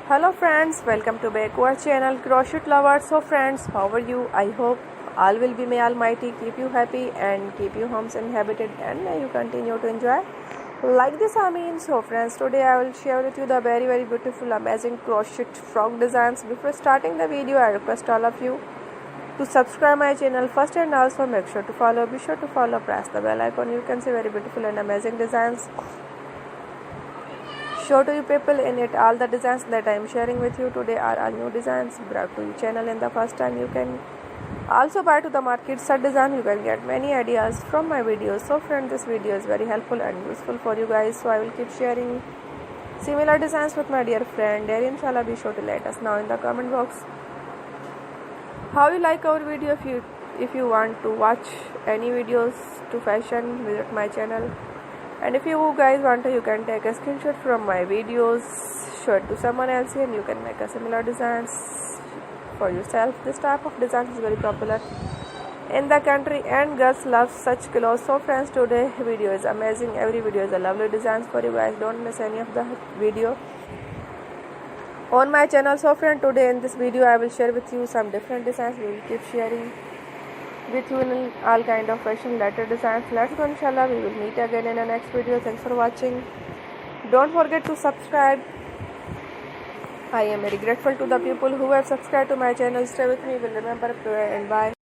Hello friends, welcome to back to our channel Crochet Lovers. So friends, how are you? I hope all will be may Almighty keep you happy and keep your homes inhabited, and may you continue to enjoy like this. So friends, today I will share with you the very beautiful amazing crochet frog designs. Before starting the video, I request all of you to subscribe my channel first, and also be sure to follow, press the bell icon. You can see very beautiful and amazing designs show to you people in it. All the designs that I am sharing with you today are all new designs brought to your channel in the first time. You can also buy to the market set design. You can get many ideas from my videos. So friend, this video is very helpful and useful for you guys, so I will keep sharing similar designs with my dear friend there. Inshallah, be sure to let us know in the comment box how you like our video. If you want to watch any videos to fashion, visit my channel. And if you guys want to, you can take a screenshot from my videos, show it to someone else, and you can make a similar designs for yourself. This type of design is very popular in the country and girls love such clothes. So friends, today video is amazing. Every video is a lovely designs for you guys. Don't miss any of the video on my channel. So friend, today in this video I will share with you some different designs. We will keep sharing with you in all kind of fashion related designs. Let's go, inshallah. We will meet again in the next video. Thanks for watching. Don't forget to subscribe. I am very grateful to the people who have subscribed to my channel. Stay with me. Will remember prayer and bye.